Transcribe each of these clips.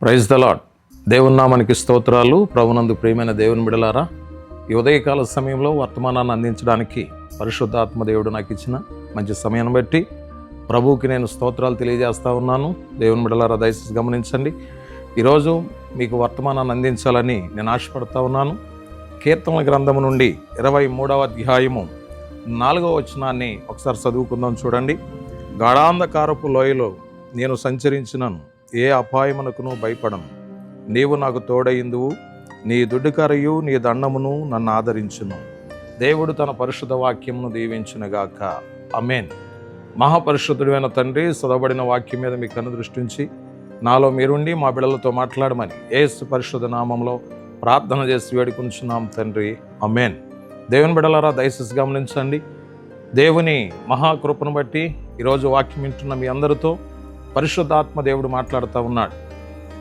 Praise the lord. దేవుని నామానికి స్తోత్రాలు. ప్రభునందు ప్రియమైన దేవుని బిడలారా, ఈ ఉదయకాల సమయంలో వర్తమానాన్ని అందించడానికి పరిశుద్ధాత్మ దేవుడు నాకు ఇచ్చిన మంచి సమయాన్ని బట్టి ప్రభువుకి నేను స్తోత్రాలు తెలియజేస్తా ఉన్నాను. దేవుని బిడలారా, దయచేసి గమనించండి. ఈరోజు మీకు వర్తమానాన్ని అందించాలని నేను ఆశపడతా ఉన్నాను. కీర్తనల గ్రంథము నుండి 23వ అధ్యాయము 4వ వచనాన్ని ఒకసారి చదువుకుందాం. చూడండి. గాఢాంధకారపు లోయలో నేను సంచరించినను, ఏ అపాయమునకును భయపడను. నీవు నాకు తోడయిందువు, నీ దుడ్డుకరయు నీ దండమును నన్ను ఆదరించును. దేవుడు తన పరిశుద్ధ వాక్యమును దీవించునుగాక. ఆమేన్. మహాపరిశుద్ధుడైన తండ్రి, చదవబడిన వాక్యం మీద మీ కన్ను దృష్టించి నాలో మీరుండి మా బిడ్డలతో మాట్లాడమని యేసు పరిశుద్ధ నామంలో ప్రార్థన చేసి వేడుకుంటున్నాం తండ్రి. ఆమేన్. దేవుని బిడ్డలారా, దయచేసి గమనించండి. దేవుని మహాకృపను బట్టి ఈరోజు వాక్యం వింటున్న మీ అందరితో పరిశుద్ధాత్మ దేవుడు మాట్లాడుతూ ఉన్నాడు.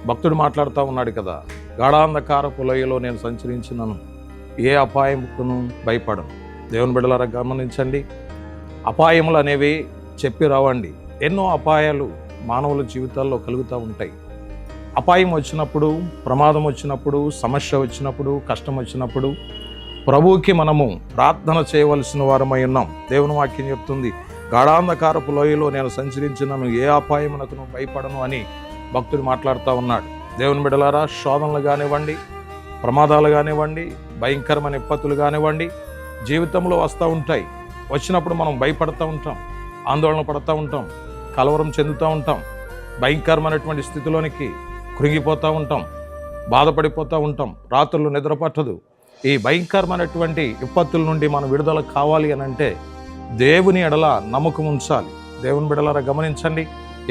భక్తుడు మాట్లాడుతూ ఉన్నాడు కదా, గాఢాంధకారపు లోయలో నేను సంచరించినను, ఏ అపాయముకును భయపడను. దేవుని బిడ్డలారా, గమనించండి. అపాయములు అనేవి చెప్పి రావండి. ఎన్నో అపాయాలు మానవుల జీవితాల్లో కలుగుతూ ఉంటాయి. అపాయం వచ్చినప్పుడు, ప్రమాదం వచ్చినప్పుడు, సమస్య వచ్చినప్పుడు, కష్టం వచ్చినప్పుడు ప్రభువుకి మనము ప్రార్థన చేయవలసిన వారమై ఉన్నాం. దేవుని వాక్యం చెప్తుంది, గాఢాంధకారపు లోయలో నేను సంచరించినను, ఏ అపాయమునకును భయపడను అని భక్తుడు మాట్లాడుతూ ఉన్నాడు. దేవుని బిడ్డలారా, శోధనలు కానివ్వండి, ప్రమాదాలు కానివ్వండి, భయంకరమైన విపత్తులు కానివ్వండి, జీవితంలో వస్తూ ఉంటాయి. వచ్చినప్పుడు మనం భయపడుతూ ఉంటాం, ఆందోళన పడుతూ ఉంటాం, కలవరం చెందుతూ ఉంటాం, భయంకరమైనటువంటి స్థితిలోనికి కృంగిపోతూ ఉంటాం, బాధపడిపోతూ ఉంటాం, రాత్రులు నిద్ర పట్టదు. ఈ భయంకరమైనటువంటి విపత్తుల నుండి మనం విడుదల కావాలి అని అంటే దేవుని ఎడల నమ్మకం ఉంచాలి. దేవుని బిడలారా, గమనించండి.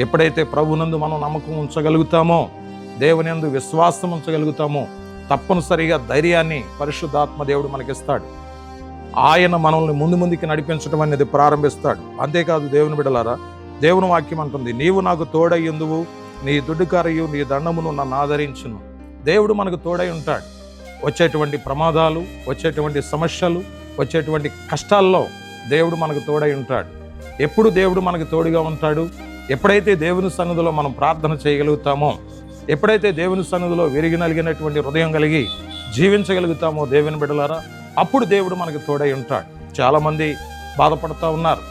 ఎప్పుడైతే ప్రభునందు మనం నమ్మకం ఉంచగలుగుతామో, దేవుని యందు విశ్వాసం ఉంచగలుగుతామో, తప్పనిసరిగా ధైర్యాన్ని పరిశుద్ధాత్మ దేవుడు మనకిస్తాడు. ఆయన మనల్ని ముందుకి నడిపించడం అనేది ప్రారంభిస్తాడు. అంతేకాదు దేవుని బిడలారా, దేవుని వాక్యం అంటుంది, నీవు నాకు తోడయ్యుందువు, నీ దుడ్డుకారయు నీ దండమును నన్ను ఆదరించును. దేవుడు మనకు తోడై ఉంటాడు. వచ్చేటువంటి ప్రమాదాలు, వచ్చేటువంటి సమస్యలు, వచ్చేటువంటి కష్టాల్లో దేవుడు మనకు తోడై ఉంటాడు. ఎప్పుడు దేవుడు మనకు తోడుగా ఉంటాడు? ఎప్పుడైతే దేవుని సన్నిధిలో మనం ప్రార్థన చేయగలుగుతామో, ఎప్పుడైతే దేవుని సన్నిధిలో విరిగి నలిగినటువంటి హృదయం కలిగి జీవించగలుగుతామో దేవుని బిడ్డలారా, అప్పుడు దేవుడు మనకు తోడై ఉంటాడు. చాలామంది బాధపడుతూ ఉన్నారు.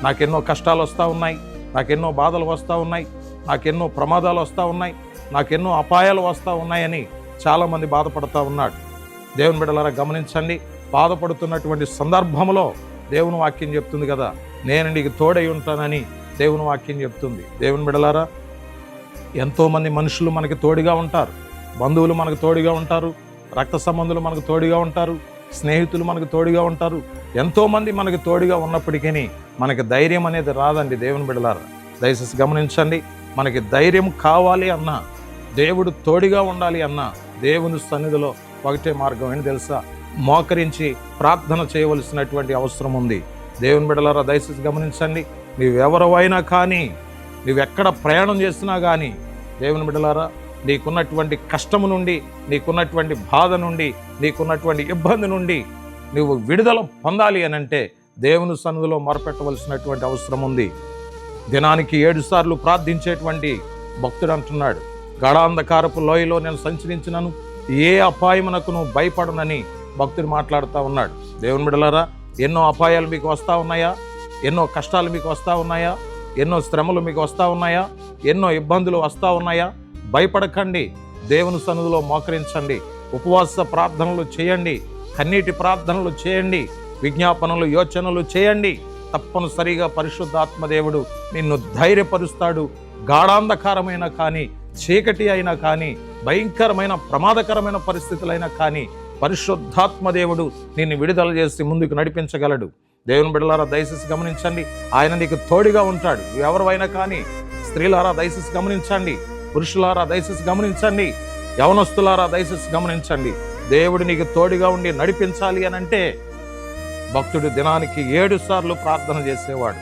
నాకెన్నో కష్టాలు వస్తూ ఉన్నాయి, నాకెన్నో బాధలు వస్తూ ఉన్నాయి, నాకెన్నో ప్రమాదాలు వస్తూ ఉన్నాయి, నాకెన్నో అపాయాలు వస్తూ ఉన్నాయని చాలామంది బాధపడుతూ ఉన్నాడు. దేవుని బిడ్డలారా, గమనించండి. బాధపడుతున్నటువంటి సందర్భంలో దేవుని వాక్యం చెప్తుంది కదా, నేను నీకు తోడై ఉంటానని దేవుని వాక్యం చెప్తుంది. దేవుని బిడ్డలారా, ఎంతోమంది మనుషులు మనకి తోడుగా ఉంటారు. బంధువులు మనకు తోడుగా ఉంటారు, రక్త సంబంధులు మనకు తోడుగా ఉంటారు, స్నేహితులు మనకు తోడుగా ఉంటారు. ఎంతోమంది మనకు తోడుగా ఉన్నప్పటికీ మనకి ధైర్యం అనేది రాదండి. దేవుని బిడ్డలారా, దయచేసి గమనించండి. మనకి ధైర్యం కావాలి అన్నా, దేవుడు తోడుగా ఉండాలి అన్నా, దేవుని సన్నిధిలో ఒకటే మార్గం ఏంటి తెలుసా? మోకరించి ప్రార్థన చేయవలసినటువంటి అవసరం ఉంది. దేవుని బిడ్డలారా, దయచేసి గమనించండి. నీవెవరైనా కానీ, నువ్వెక్కడ ప్రయాణం చేసినా కానీ, దేవుని బిడ్డలారా, నీకున్నటువంటి కష్టము నుండి, నీకున్నటువంటి బాధ నుండి, నీకున్నటువంటి ఇబ్బంది నుండి నువ్వు విడుదల పొందాలి అని అంటే దేవుని సన్నిధిలో మొరపెట్టవలసినటువంటి అవసరం ఉంది. దినానికి 7 సార్లు ప్రార్థించేటువంటి భక్తుడు అంటున్నాడు, గాఢాంధకారపు లోయలో నేను సంచరించినను, ఏ అపాయమునకును భయపడనని భక్తుడు మాట్లాడుతూ ఉన్నాడు. దేవుని బిడ్డలారా, ఎన్నో అపాయాలు మీకు వస్తూ ఉన్నాయా? ఎన్నో కష్టాలు మీకు వస్తూ ఉన్నాయా? ఎన్నో శ్రమలు మీకు వస్తూ ఉన్నాయా? ఎన్నో ఇబ్బందులు వస్తూ ఉన్నాయా? భయపడకండి. దేవుని సన్నిధిలో మోకరించండి, ఉపవాస ప్రార్థనలు చేయండి, కన్నీటి ప్రార్థనలు చేయండి, విజ్ఞాపనలు, యోచనలు చేయండి. తప్పనిసరిగా పరిశుద్ధాత్మ దేవుడు నిన్ను ధైర్యపరుస్తాడు. గాఢాంధకారమైన కానీ, చీకటి అయినా కానీ, భయంకరమైన ప్రమాదకరమైన పరిస్థితులైనా కానీ పరిశుద్ధాత్మ దేవుడు నిన్ను విడుదల చేసి ముందుకు నడిపించగలడు. దేవుని బిడ్డలారా, దయచేసి గమనించండి. ఆయన నీకు తోడుగా ఉంటాడు. ఎవరైనా కానీ, స్త్రీలారా దయచేసి గమనించండి, పురుషులారా దయచేసి గమనించండి, యవనస్తులారా దయచేసి గమనించండి. దేవుడు నీకు తోడుగా ఉండి నడిపించాలి అని అంటే భక్తుడు దినానికి 7 సార్లు ప్రార్థన చేసేవాడు.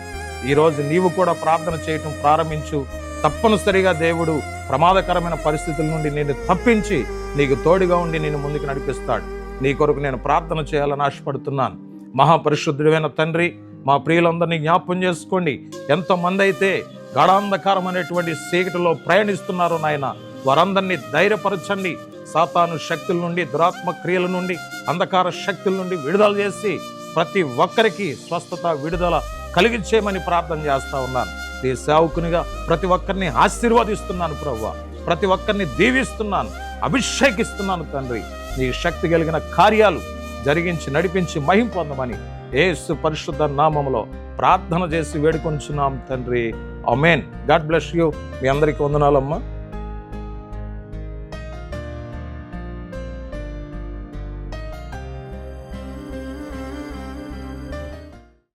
ఈరోజు నీవు కూడా ప్రార్థన చేయటం ప్రారంభించు. తప్పనిసరిగా దేవుడు ప్రమాదకరమైన పరిస్థితుల నుండి నేను తప్పించి నీకు తోడుగా ఉండి నేను ముందుకు నడిపిస్తాడు. నీ కొరకు నేను ప్రార్థన చేయాలని ఆశపడుతున్నాను. మహాపరిశుద్ధుడైన తండ్రి, మా ప్రియులందరినీ జ్ఞాపం చేసుకోండి. ఎంతమంది అయితే గాఢాంధకారం అనేటువంటి చీకటిలో ప్రయాణిస్తున్నారో నాయన, వారందరినీ ధైర్యపరచండి. సాతాను శక్తుల నుండి, దురాత్మ క్రియల నుండి, అంధకార శక్తుల నుండి విడుదల చేసి ప్రతి ఒక్కరికి స్వస్థత, విడుదల కలిగించేయమని ప్రార్థన చేస్తా ఉన్నాను. నీ సేవకునిగా ప్రతి ఒక్కరిని ఆశీర్వదిస్తున్నాను ప్రభువా, ప్రతి ఒక్కరిని దీవిస్తున్నాను, అభిషేకిస్తున్నాను తండ్రి. నీ శక్తి కలిగిన కార్యాలు జరిగించి నడిపించి మహిమ పొందమని యేసు పరిశుద్ధ నామములో ప్రార్థన చేసి వేడుకొంచున్నాం తండ్రి. ఆమేన్. God bless you. మీ అందరికీ వందనాలమ్మా.